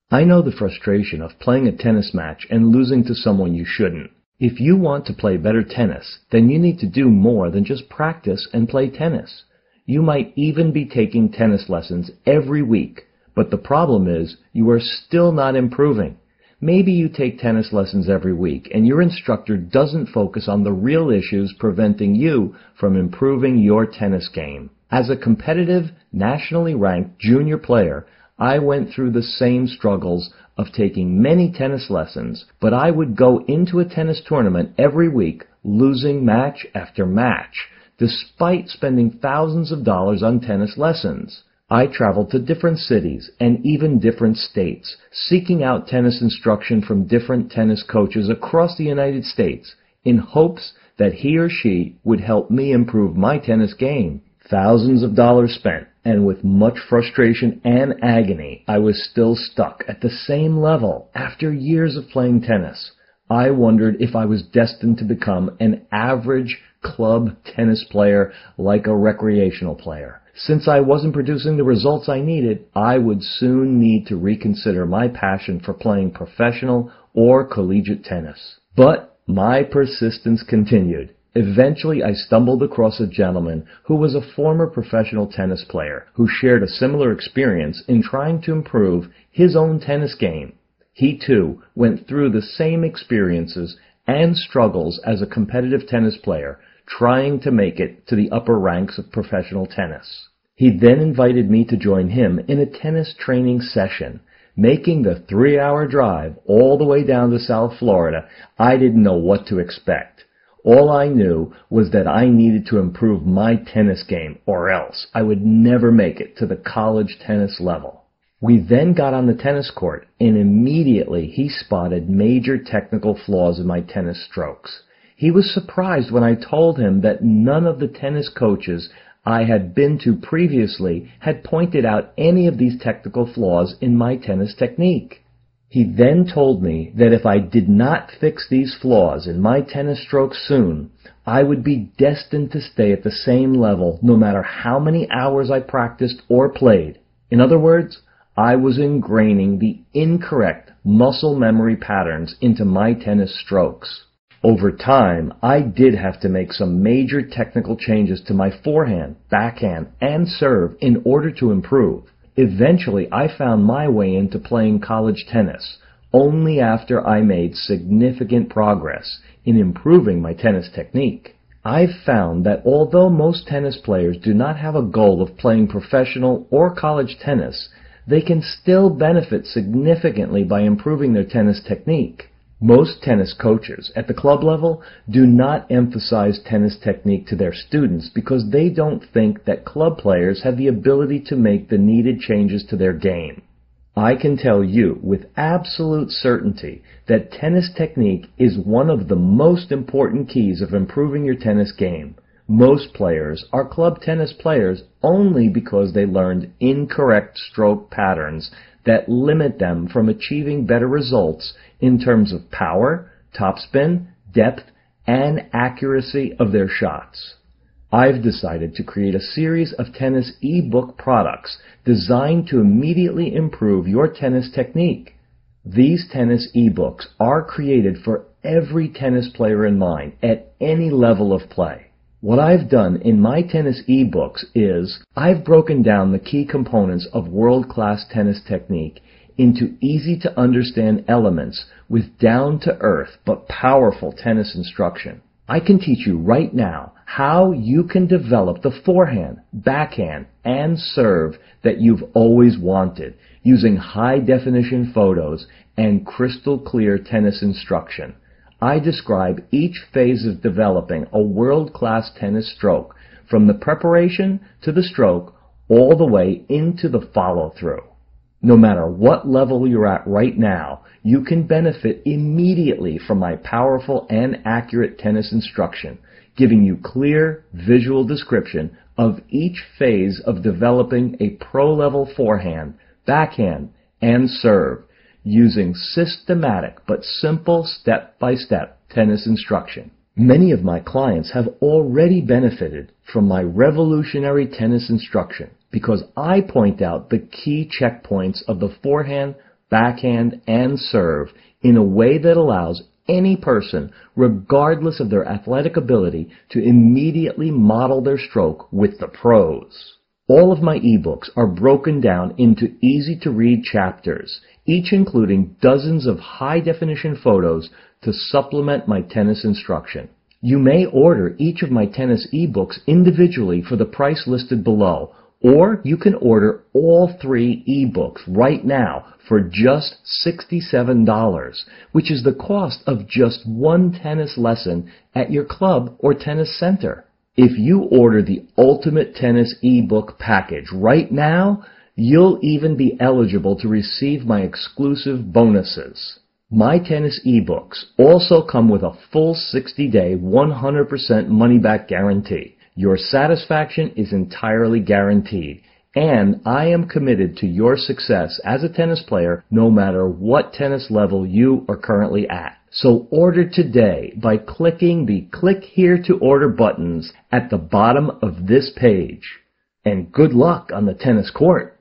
I know the frustration of playing a tennis match and losing to someone you shouldn't. If you want to play better tennis, then you need to do more than just practice and play tennis. You might even be taking tennis lessons every week, but the problem is you are still not improving. Maybe you take tennis lessons every week and your instructor doesn't focus on the real issues preventing you from improving your tennis game. As a competitive, nationally ranked junior player, I went through the same struggles of taking many tennis lessons, but I would go into a tennis tournament every week, losing match after match, despite spending thousands of dollars on tennis lessons. I traveled to different cities and even different states, seeking out tennis instruction from different tennis coaches across the United States, in hopes that he or she would help me improve my tennis game. Thousands of dollars spent, and with much frustration and agony, I was still stuck at the same level after years of playing tennis. I wondered if I was destined to become an average club tennis player like a recreational player. Since I wasn't producing the results I needed, I would soon need to reconsider my passion for playing professional or collegiate tennis. But my persistence continued. Eventually, I stumbled across a gentleman who was a former professional tennis player who shared a similar experience in trying to improve his own tennis game. He, too, went through the same experiences and struggles as a competitive tennis player, trying to make it to the upper ranks of professional tennis. He then invited me to join him in a tennis training session. Making the 3-hour drive all the way down to South Florida, I didn't know what to expect. All I knew was that I needed to improve my tennis game, or else I would never make it to the college tennis level. We then got on the tennis court, and immediately he spotted major technical flaws in my tennis strokes. He was surprised when I told him that none of the tennis coaches I had been to previously had pointed out any of these technical flaws in my tennis technique. He then told me that if I did not fix these flaws in my tennis strokes soon, I would be destined to stay at the same level no matter how many hours I practiced or played. In other words, I was ingraining the incorrect muscle memory patterns into my tennis strokes. Over time, I did have to make some major technical changes to my forehand, backhand, and serve in order to improve. Eventually, I found my way into playing college tennis, only after I made significant progress in improving my tennis technique. I've found that although most tennis players do not have a goal of playing professional or college tennis, they can still benefit significantly by improving their tennis technique. Most tennis coaches at the club level do not emphasize tennis technique to their students because they don't think that club players have the ability to make the needed changes to their game. I can tell you with absolute certainty that tennis technique is one of the most important keys of improving your tennis game. Most players are club tennis players only because they learned incorrect stroke patterns that limit them from achieving better results in terms of power, topspin, depth, and accuracy of their shots. I've decided to create a series of tennis ebook products designed to immediately improve your tennis technique. These tennis ebooks are created for every tennis player in mind at any level of play. What I've done in my tennis ebooks is I've broken down the key components of world-class tennis technique into easy-to-understand elements with down-to-earth but powerful tennis instruction. I can teach you right now how you can develop the forehand, backhand, and serve that you've always wanted using high-definition photos and crystal-clear tennis instruction. I describe each phase of developing a world-class tennis stroke, from the preparation to the stroke, all the way into the follow-through. No matter what level you're at right now, you can benefit immediately from my powerful and accurate tennis instruction, giving you clear visual description of each phase of developing a pro-level forehand, backhand, and serve, using systematic but simple step-by-step tennis instruction. Many of my clients have already benefited from my revolutionary tennis instruction because I point out the key checkpoints of the forehand, backhand, and serve in a way that allows any person, regardless of their athletic ability, to immediately model their stroke with the pros. All of my ebooks are broken down into easy-to-read chapters, each including dozens of high-definition photos to supplement my tennis instruction. You may order each of my tennis ebooks individually for the price listed below, or you can order all 3 ebooks right now for just $67, which is the cost of just one tennis lesson at your club or tennis center. If you order the Ultimate Tennis ebook package right now, you'll even be eligible to receive my exclusive bonuses. My tennis ebooks also come with a full 60-day, 100% money-back guarantee. Your satisfaction is entirely guaranteed, and I am committed to your success as a tennis player no matter what tennis level you are currently at. So order today by clicking the Click Here to Order buttons at the bottom of this page. And good luck on the tennis court.